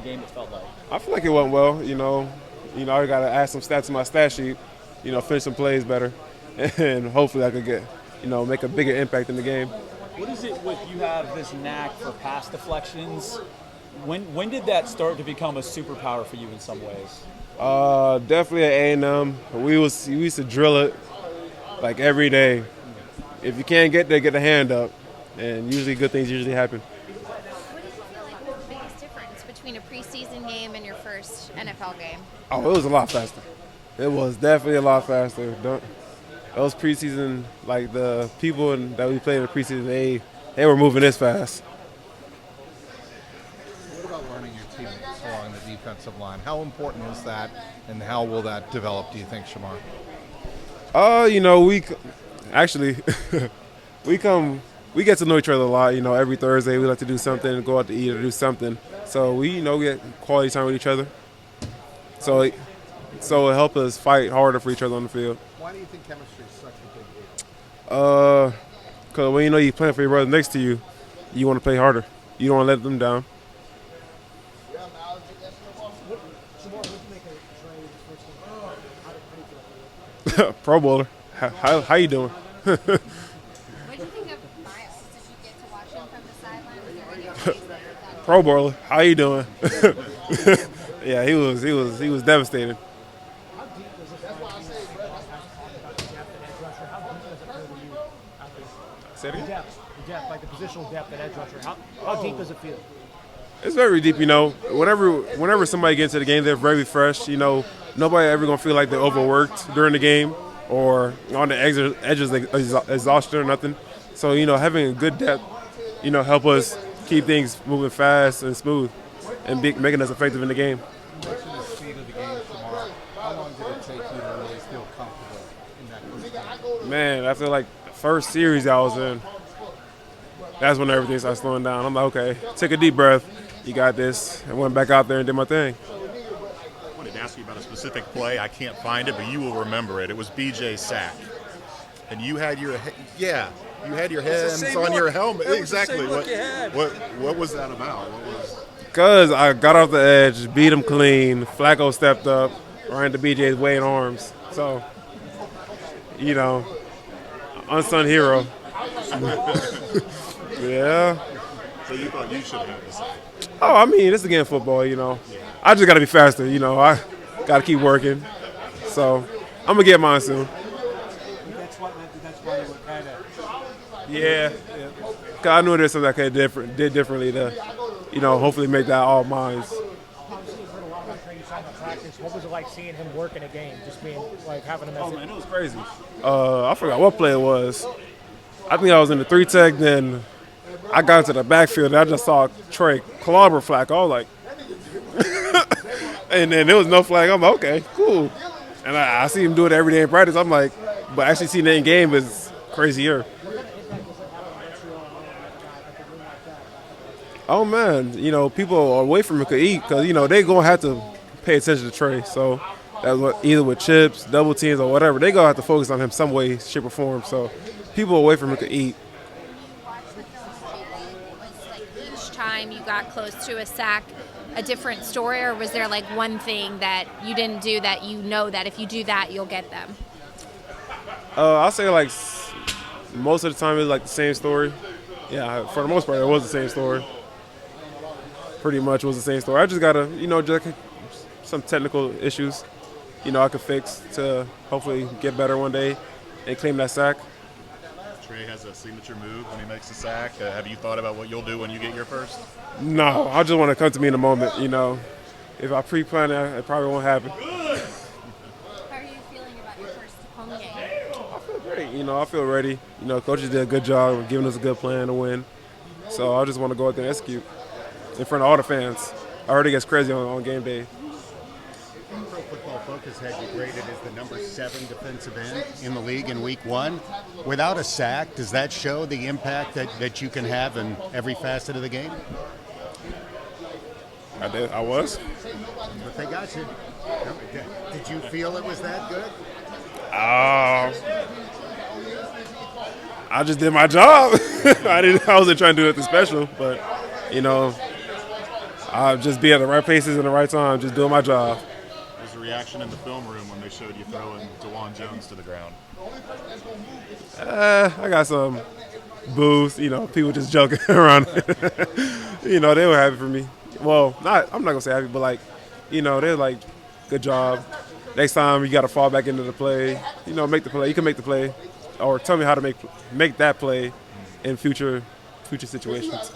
game it felt like? I feel like it went well. I got to add some stats to my stat sheet. Finish some plays better, and hopefully I could get, make a bigger impact in the game. What is it with you have this knack for pass deflections? When did that start to become a superpower for you in some ways? Definitely at A&M. We used to drill it like every day. If you can't get there, get the hand up, and usually good things usually happen. What did you feel like was the biggest difference between a preseason game and your first NFL game? Oh, it was a lot faster. It was definitely a lot faster. Those preseason, like the people that we played in the preseason, they were moving this fast. What about learning your teammates along the defensive line? How important is that, and how will that develop, do you think, Shemar? We actually we get to know each other a lot. Every Thursday we like to do something, go out to eat or do something. So we get quality time with each other. So it helps us fight harder for each other on the field. Why do you think chemistry is such a big deal? Because when you're playing for your brother next to you, you want to play harder. You don't want to let them down. Pro Bowler. How you doing? What did you think of Miles? Did you get to watch him from the sideline? Was there any plays that were done? Pro Bowler. How you doing? Yeah, he was devastated. Say it again? The depth, like the positional depth at edge rusher. How deep does it feel? It's very deep, Whenever somebody gets into the game, they're very fresh. Nobody ever gonna feel like they're overworked during the game or on the edges like exhaustion or nothing. So having a good depth, help us keep things moving fast and smooth, and making us effective in the game. You mentioned the speed of the game, Shemar. How long did it take you to really feel comfortable in that first game? Man, I feel like the first series I was in, that's when everything started slowing down. I'm like, okay, take a deep breath. You got this. And went back out there and did my thing. I wanted to ask you about a specific play. I can't find it, but you will remember it. It was BJ's sack. And you had your hands on your helmet. Exactly. What was that about? Because I got off the edge, beat him clean. Flacco stepped up, ran to BJ's weighing arms. So, unsung hero. Yeah. So you thought you should have the sack? Oh, I mean, it's again football, I just got to be faster, I got to keep working. So, I'm going to get mine soon. That's why you were kind of. Yeah. 'Cause I knew there's something I could have did differently to, hopefully make that all mine. Obviously, you've heard a lot about training time and practice. What was it like seeing him work in a game? Just being having a message. Oh, man, it was crazy. I forgot what play it was. I think I was in the 3-tech, then I got into the backfield, and I just saw Trey clobber Flacco. I was like, and then there was no flag. I'm like, okay, cool. And I see him do it every day in practice. I'm like, but actually seeing it in game is crazier. Oh, man, people away from him could eat because, they going to have to pay attention to Trey. So that's what, either with chips, double teams, or whatever, they going to have to focus on him some way, shape, or form. So people away from him could eat. Each time you got close to a sack, a different story, or was there like one thing that you didn't do that that if you do that, you'll get them? I'll say like most of the time it's like the same story. Yeah, for the most part, it was the same story. Pretty much was the same story. I just gotta, just some technical issues, I could fix to hopefully get better one day and claim that sack. Trey has a signature move when he makes a sack. Have you thought about what you'll do when you get your first? No, I just want to come to me in the moment. If I pre-plan it, it probably won't happen. How are you feeling about your first home game? I feel great. I feel ready. Coaches did a good job of giving us a good plan to win. So I just want to go out there and execute in front of all the fans. I heard it gets crazy on game day. Pro Football Focus had you graded as the number 7 defensive end in the league in week 1. Without a sack, does that show the impact that you can have in every facet of the game? I did. I was. But they got you. Did you feel it was that good? I just did my job. I wasn't trying to do anything special, but Just be at the right places in the right time, just doing my job. What was the reaction in the film room when they showed you throwing DeJuan Jones to the ground? I got some boos, people just joking around. They were happy for me. Well, I'm not gonna say happy, but they're like, good job. Next time you got to fall back into the play. Make the play. You can make the play, or tell me how to make that play in future situations.